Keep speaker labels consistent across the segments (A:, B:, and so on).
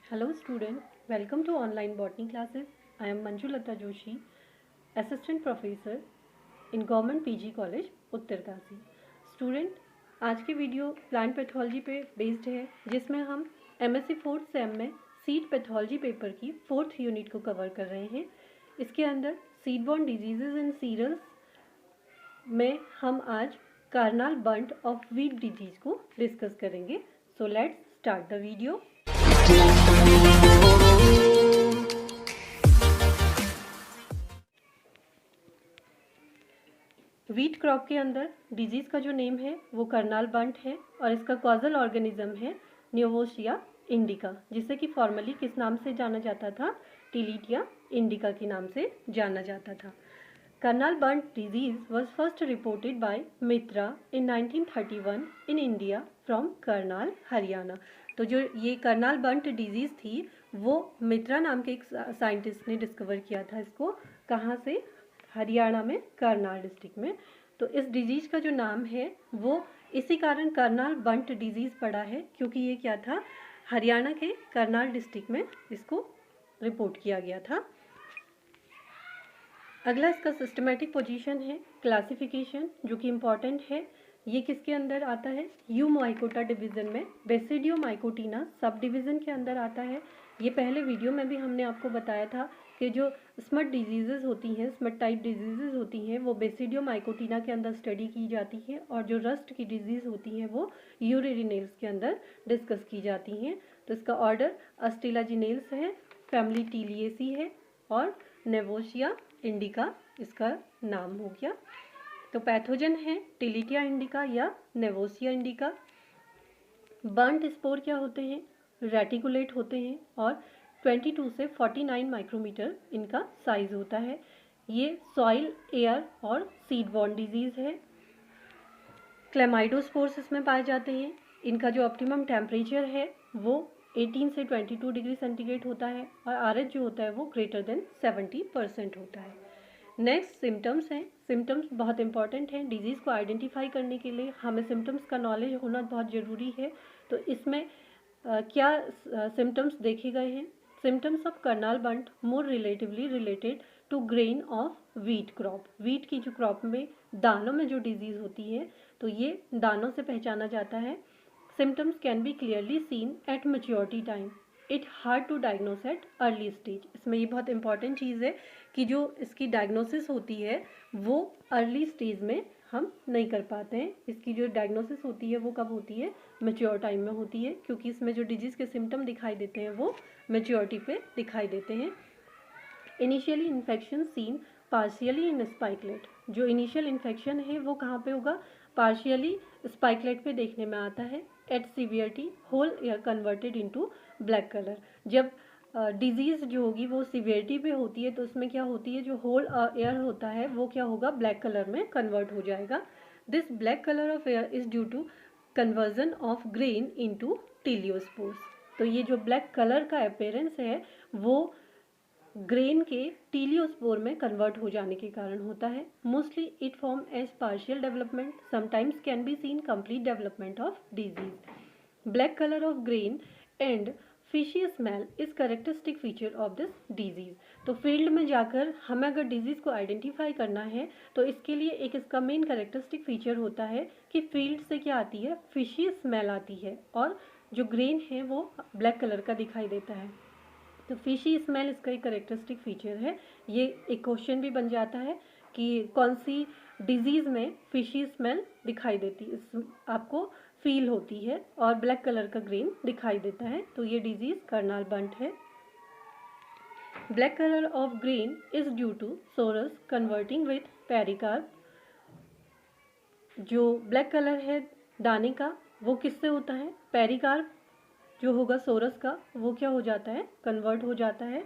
A: Hello student, welcome to online botany classes. I am Manjulata Joshi, Assistant Professor in Government PG College, Uttarkashi. Student, आज की video plant pathology पे based है, जिसमें हम MSc 4th same में seed pathology paper की 4th unit को cover कर रहे हैं। इसके अंदर seed borne diseases in cereals में हम आज Karnal bunt of wheat disease को डिस्कस करेंगे। So let's start the video. Wheat crop के अंदर डिजीज़ का जो नेम है वो कर्नाल बंट है और इसका कॉजल ऑर्गेनिज्म है न्यूवोसिया इंडिका, जिसे कि फॉर्मली किस नाम से जाना जाता था? टिलिटिया इंडिका के नाम से जाना जाता था। Karnal bunt disease was first reported by Mitra in 1931 in India from Karnal Haryana. तो जो ये कर्नाल बंट डिजीज़ थी वो मित्रा नाम के एक साइंटिस्ट ने डिस्कवर किया था। इसको कहाँ से? हरियाणा में, करनाल डिस्ट्रिक्ट में। तो इस डिजीज़ का जो नाम है वो इसी कारण करनाल बंट डिजीज़ पड़ा है, क्योंकि ये क्या था? हरियाणा के करनाल डिस्ट्रिक्ट में इसको रिपोर्ट किया गया था। अगला इसका सिस्टमेटिक पोजीशन है, क्लासिफिकेशन, जो कि इम्पॉर्टेंट है। ये किसके अंदर आता है? यूमाइकोटा डिवीज़न में, बेसिडियोमाइकोटिना सब डिवीज़न के अंदर आता है। ये पहले वीडियो में भी हमने आपको बताया था कि जो स्मट डिजीज़ेज होती हैं, स्मट टाइप डिजीज़ेज होती हैं, वो बेसिडियोमाइकोटिना के अंदर स्टडी की जाती है, और जो रस्ट की डिजीज़ होती हैं वो यूरेरिनेल्स के अंदर डिस्कस की जाती हैं। तो इसका ऑर्डर अस्टिलाजिनेल्स है, फैमिली टीलिएसी है, और नेवोसिया इंडिका इसका नाम हो गया। तो पैथोजन है टिलिटिया इंडिका या नेवोसिया इंडिका। बर्न्ट स्पोर क्या होते हैं? रेटिकुलेट होते हैं और 22 से 49 माइक्रोमीटर इनका साइज होता है। ये सॉइल, एयर और सीड बॉर्न डिजीज़ है। क्लेमाइडोस्पोर्स इसमें पाए जाते हैं। इनका जो ऑप्टिमम टेम्परेचर है वो 18 से 22 डिग्री सेंटीग्रेड होता है, और RH जो होता है वो ग्रेटर देन 70% होता है। नेक्स्ट सिम्टम्स हैं। सिम्टम्स बहुत इंपॉर्टेंट हैं। डिजीज़ को आइडेंटिफाई करने के लिए हमें सिम्टम्स का नॉलेज होना बहुत ज़रूरी है। तो इसमें क्या सिम्टम्स देखे गए हैं? Symptoms of Karnal bunt more relatively related to grain of wheat crop. Wheat की जो क्रॉप में दानों में जो डिजीज़ होती है, तो ये दानों से पहचाना जाता है। Symptoms can be clearly seen at maturity time, it hard to diagnose at early stage. इसमें ये बहुत इंपॉर्टेंट चीज़ है कि जो इसकी डायग्नोसिस होती है वो अर्ली स्टेज में हम नहीं कर पाते हैं। इसकी जो डायग्नोसिस होती है वो कब होती है? मैच्योर टाइम में होती है, क्योंकि इसमें जो डिजीज़ के सिम्टम दिखाई देते हैं वो मैच्योरिटी पे दिखाई देते हैं। Initially infection seen partially in spikelet. जो इनिशियल इन्फेक्शन है वो कहाँ पे होगा? पार्शियली स्पाइकलेट पे देखने में आता है। At severity whole ear converted into black colour. जब डिजीज़ जो होगी वो सीवियरिटी पे होती है तो उसमें क्या होती है? जो होल एयर होता है वो क्या होगा? ब्लैक कलर में कन्वर्ट हो जाएगा। This black colour of ear is due to conversion of grain into teliospores. तो ये जो ब्लैक कलर का अपेयरेंस है वो ग्रेन के टीलियोस्पोर में कन्वर्ट हो जाने के कारण होता है। Mostly it form as partial development, sometimes can be seen complete development of disease. Black colour of grain and fishy smell is characteristic feature of this disease. तो फील्ड में जाकर हमें अगर डिजीज़ को आइडेंटिफाई करना है तो इसके लिए एक इसका मेन करेक्टरिस्टिक फीचर होता है कि फील्ड से क्या आती है? फिशी स्मेल आती है, और जो ग्रेन है वो ब्लैक कलर का दिखाई देता है। तो फिशी स्मेल इसका एक करेक्टरिस्टिक फीचर है। ये एक क्वेश्चन भी बन जाता है कि कौन सी डिजीज़ में फिशी स्मेल दिखाई देती है, आपको फील होती है, और ब्लैक कलर का ग्रेन दिखाई देता है। तो ये डिजीज़ कर्नाल बंट है। Black colour of grain is due to sorus converting with pericarp. जो ब्लैक कलर है दाने का वो किससे होता है? पेरिकार्प जो होगा सोरस का वो क्या हो जाता है? कन्वर्ट हो जाता है,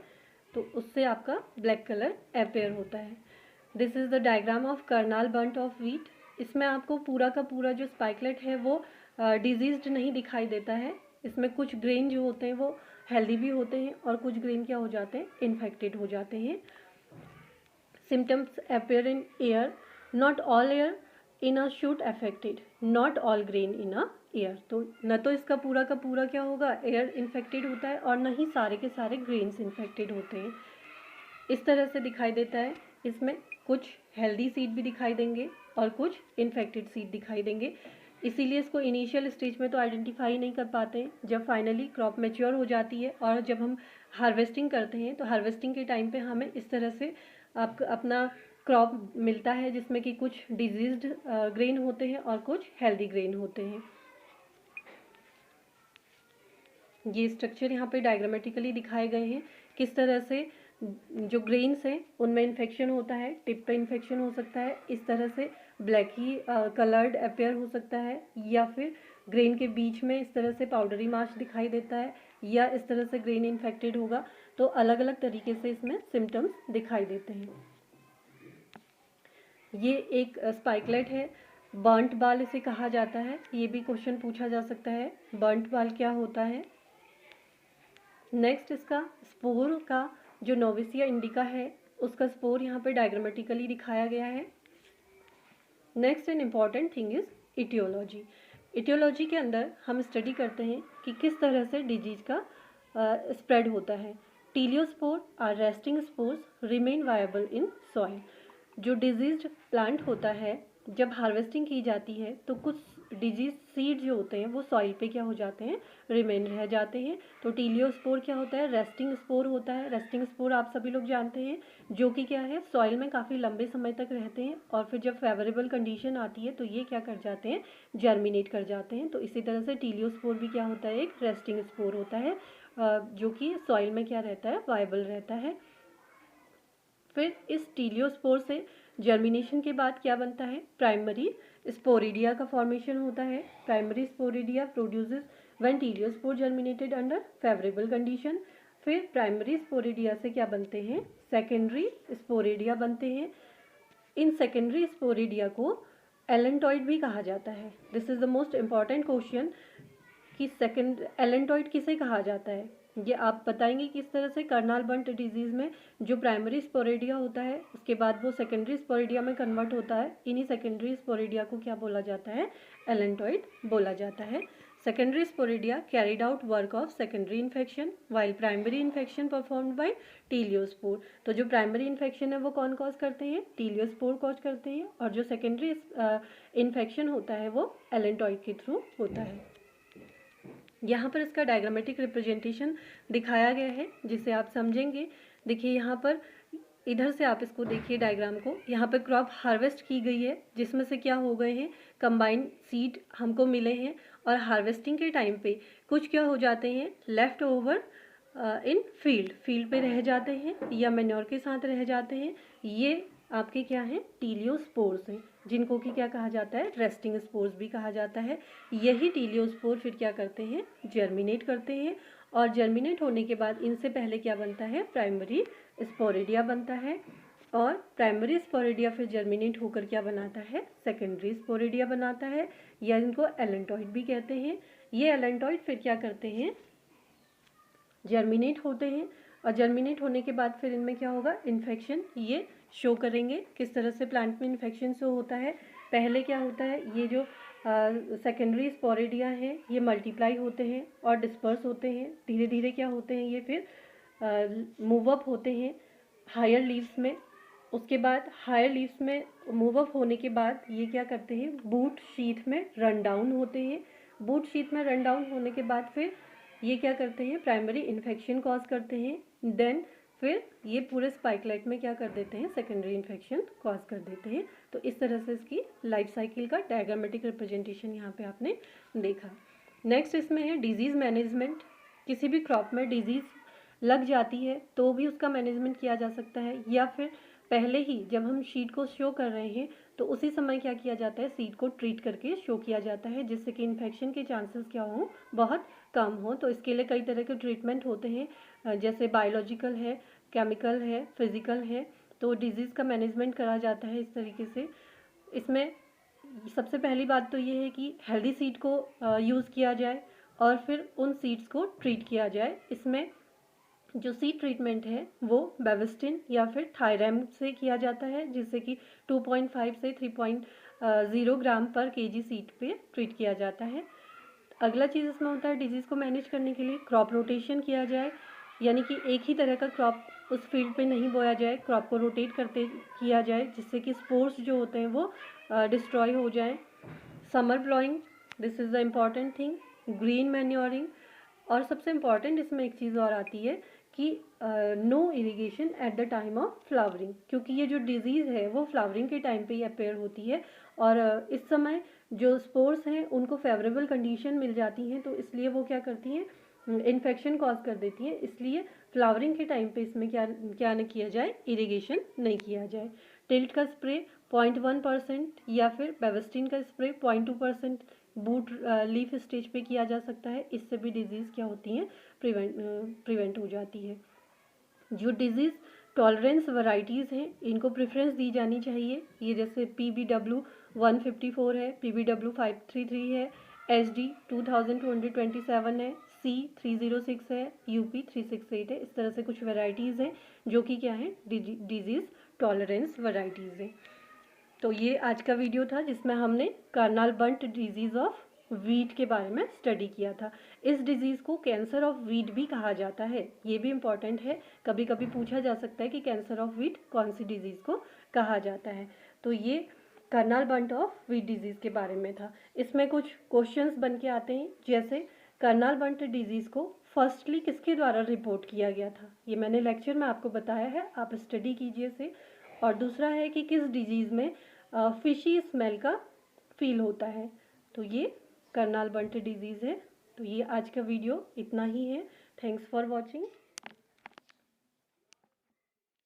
A: तो उससे आपका ब्लैक कलर अपेयर होता है। This is the diagram of Karnal bunt of wheat. इसमें आपको पूरा का पूरा जो स्पाइकलेट है वो डिजीज्ड नहीं दिखाई देता है। इसमें कुछ ग्रेन जो होते हैं वो हेल्दी भी होते हैं और कुछ ग्रेन क्या हो जाते हैं? इन्फेक्टेड हो जाते हैं। Symptoms appear in air, not all air in a shoot affected, not all grain in a air. तो न तो इसका पूरा का पूरा क्या होगा, एयर इन्फेक्टेड होता है, और न ही सारे के सारे ग्रेन्स इन्फेक्टेड होते हैं। इस तरह से दिखाई देता है। इसमें कुछ हेल्दी सीड भी दिखाई देंगे और कुछ इन्फेक्टेड सीड दिखाई देंगे। इसीलिए इसको इनिशियल स्टेज में तो आइडेंटिफाई नहीं कर पाते हैं। जब फाइनली क्रॉप मैच्योर हो जाती है और जब हम हार्वेस्टिंग करते हैं तो हार्वेस्टिंग के टाइम पे हमें इस तरह से अपना क्रॉप मिलता है, जिसमें कि कुछ डिजीज्ड ग्रेन होते हैं और कुछ हेल्दी ग्रेन होते हैं। ये स्ट्रक्चर यहाँ पे डायग्रामेटिकली दिखाए गए हैं, किस तरह से जो ग्रेन्स हैं उनमें इन्फेक्शन होता है, टिप पे इन्फेक्शन हो सकता है, इस तरह से ब्लैकी कलर्ड अपेयर हो सकता है, या फिर ग्रेन के बीच में इस तरह से पाउडरी माश दिखाई देता है, या इस तरह से ग्रेन इन्फेक्टेड होगा। तो अलग अलग तरीके से इसमें सिम्टम्स दिखाई देते हैं। ये एक स्पाइकलेट है, बर्न्ट बाल इसे कहा जाता है। ये भी क्वेश्चन पूछा जा सकता है, बर्न्ट बाल क्या होता है। नेक्स्ट इसका स्पोर का जो नोविसिया इंडिका है उसका स्पोर यहाँ पे डायग्रामेटिकली दिखाया गया है। Next and important thing is aetiology. Aetiology के अंदर हम स्टडी करते हैं कि किस तरह से डिजीज का स्प्रेड होता है। Teliospore are resting spores remain viable in soil. जो डिजीज्ड प्लांट होता है, जब हार्वेस्टिंग की जाती है तो कुछ डिजीज सीड जो होते हैं वो सॉइल पे क्या हो जाते हैं, रिमेन रह जाते हैं। तो टीलियोस्पोर क्या होता है, रेस्टिंग स्पोर होता है। रेस्टिंग स्पोर आप सभी लोग जानते हैं, जो कि क्या है, सॉइल में काफ़ी लंबे समय तक रहते हैं और फिर जब फेवरेबल कंडीशन आती है तो ये क्या कर जाते हैं, जर्मिनेट कर जाते हैं। तो इसी तरह से टीलियोस्पोर भी क्या होता है, एक रेस्टिंग स्पोर होता है, जो कि सॉइल में क्या रहता है, वायबल रहता है। फिर इस टीलियोस्पोर से जर्मिनेशन के बाद क्या बनता है, प्राइमरी स्पोरिडिया का फॉर्मेशन होता है। Primary sporidia produces when teliospore germinated under favourable condition. फिर प्राइमरी स्पोरिडिया से क्या बनते हैं, सेकेंडरी स्पोरिडिया बनते हैं। इन सेकेंडरी स्पोरिडिया को एलेंटॉइड भी कहा जाता है। This is the most important question कि सेकेंड एलेंटॉइड किसे कहा जाता है, ये आप बताएंगे किस तरह से। कर्नाल बंट डिजीज़ में जो प्राइमरी स्पोरेडिया होता है उसके बाद वो सेकेंडरी स्पोरेडिया में कन्वर्ट होता है। इन्हीं सेकेंडरी स्पोरेडिया को क्या बोला जाता है, एलेंटॉइड बोला जाता है। Secondary sporidia carried out work of secondary infection while primary infection performed by teliospore. तो जो प्राइमरी इन्फेक्शन है वो कौन कॉज करते हैं, टीलियोस्पोर कॉज करते हैं, और जो सेकेंडरी इन्फेक्शन होता है वो एलेंटॉइड के थ्रू होता है। यहाँ पर इसका डायग्रामेटिक रिप्रेजेंटेशन दिखाया गया है जिसे आप समझेंगे। देखिए यहाँ पर इधर से आप इसको देखिए डायग्राम को, यहाँ पर क्रॉप हार्वेस्ट की गई है जिसमें से क्या हो गए हैं, कंबाइंड सीड हमको मिले हैं, और हार्वेस्टिंग के टाइम पे कुछ क्या हो जाते हैं, लेफ्ट ओवर इन फील्ड पे रह जाते हैं या मैन्योर के साथ रह जाते हैं। ये आपके क्या हैं, टीलियोस्पोर्स हैं, जिनको कि क्या कहा जाता है, रेस्टिंग स्पोर्स भी कहा जाता है। यही टीलियोस्पोर फिर क्या करते हैं, जर्मिनेट करते हैं, और जर्मिनेट होने के बाद इनसे पहले क्या बनता है, प्राइमरी स्पोरिडिया बनता है, और प्राइमरी स्पोरिडिया फिर जर्मिनेट होकर क्या बनाता है, सेकेंडरी स्पोरिडिया बनाता है, या इनको एलेंटॉइड भी कहते हैं। ये एलेंटॉइड फिर क्या करते हैं, जर्मिनेट होते हैं, और जर्मिनेट होने के बाद फिर इनमें क्या होगा, इन्फेक्शन ये शो करेंगे। किस तरह से प्लांट में इन्फेक्शन शो होता है, पहले क्या होता है, ये जो सेकेंडरी स्पोरिडिया हैं ये मल्टीप्लाई होते हैं और डिस्पर्स होते हैं, धीरे धीरे क्या होते हैं, ये फिर मूव अप होते हैं हायर लीव्स में। उसके बाद हायर लीव्स में मूव अप होने के बाद ये क्या करते हैं, बूट शीथ में रन डाउन होते हैं। बूट शीथ में रन डाउन होने के बाद फिर ये क्या करते हैं, प्राइमरी इन्फेक्शन कॉज करते हैं। देन फिर ये पूरे स्पाइकलेट में क्या कर देते हैं, सेकेंडरी इन्फेक्शन कॉज कर देते हैं। तो इस तरह से इसकी लाइफ साइकिल का डायग्रामेटिक रिप्रेजेंटेशन यहाँ पे आपने देखा। नेक्स्ट इसमें है डिजीज़ मैनेजमेंट। किसी भी क्रॉप में डिजीज़ लग जाती है तो भी उसका मैनेजमेंट किया जा सकता है, या फिर पहले ही जब हम सीड को शो कर रहे हैं तो उसी समय क्या किया जाता है, सीड को ट्रीट करके शो किया जाता है, जिससे कि इन्फेक्शन के चांसेस क्या हों, बहुत कम हो। तो इसके लिए कई तरह के ट्रीटमेंट होते हैं, जैसे बायोलॉजिकल है, केमिकल है, फिजिकल है। तो डिजीज़ का मैनेजमेंट करा जाता है इस तरीके से। इसमें सबसे पहली बात तो ये है कि हेल्दी सीड को यूज़ किया जाए और फिर उन सीड्स को ट्रीट किया जाए। इसमें जो सीड ट्रीटमेंट है वो बेविस्टिन या फिर थायरैम से किया जाता है, जिससे कि 2.5 से 3.0 ग्राम पर केजी सीड पे ट्रीट किया जाता है। अगला चीज़ इसमें होता है डिजीज़ को मैनेज करने के लिए क्रॉप रोटेशन किया जाए, यानी कि एक ही तरह का क्रॉप उस फील्ड पे नहीं बोया जाए, क्रॉप को रोटेट करते किया जाए जिससे कि स्पोर्स जो होते हैं वो डिस्ट्रॉय हो जाएं। Summer ploughing, this is the important thing. Green manuring, और सबसे इम्पॉर्टेंट इसमें एक चीज़ और आती है कि no irrigation at the time of flowering, क्योंकि ये जो डिजीज़ है वो फ्लावरिंग के टाइम पे ही अपेयर होती है और इस समय जो स्पोर्स हैं उनको फेवरेबल कंडीशन मिल जाती हैं, तो इसलिए वो क्या करती हैं, इन्फेक्शन कॉज कर देती हैं। इसलिए फ्लावरिंग के टाइम पे इसमें क्या क्या न किया जाए, इरिगेशन नहीं किया जाए। टिल्ट का स्प्रे 0.1% या फिर बेविस्टिन का स्प्रे 0.2% बूट लीफ स्टेज पे किया जा सकता है। इससे भी डिजीज़ क्या होती हैं, प्रिवेंट हो जाती है। जो डिजीज़ टॉलरेंस वैरायटीज़ हैं इनको प्रेफरेंस दी जानी चाहिए। ये जैसे PBW 154 है, PBW 533 है, HD 2227 है, C 306 है, UP 368 है। इस तरह से कुछ वैरायटीज़ हैं जो कि क्या है, डिजीज़ टॉलरेंस वैरायटीज़ हैं। तो ये आज का वीडियो था जिसमें हमने कार्नाल बंट डिजीज़ ऑफ वीट के बारे में स्टडी किया था। इस डिजीज़ को कैंसर ऑफ वीट भी कहा जाता है, ये भी इम्पॉर्टेंट है। कभी कभी पूछा जा सकता है कि कैंसर ऑफ वीट कौन सी डिजीज़ को कहा जाता है। तो ये कार्नाल बंट ऑफ वीट डिजीज़ के बारे में था। इसमें कुछ क्वेश्चंस बन के आते हैं, जैसे कार्नाल बंट डिजीज़ को फर्स्टली किसके द्वारा रिपोर्ट किया गया था, ये मैंने लेक्चर में आपको बताया है, आप स्टडी कीजिए इसे। और दूसरा है कि किस डिजीज़ में फिशी स्मेल का फील होता है, तो ये कार्नाल बंट डिजीज़ है। तो ये आज का वीडियो इतना ही है। Thanks for watching.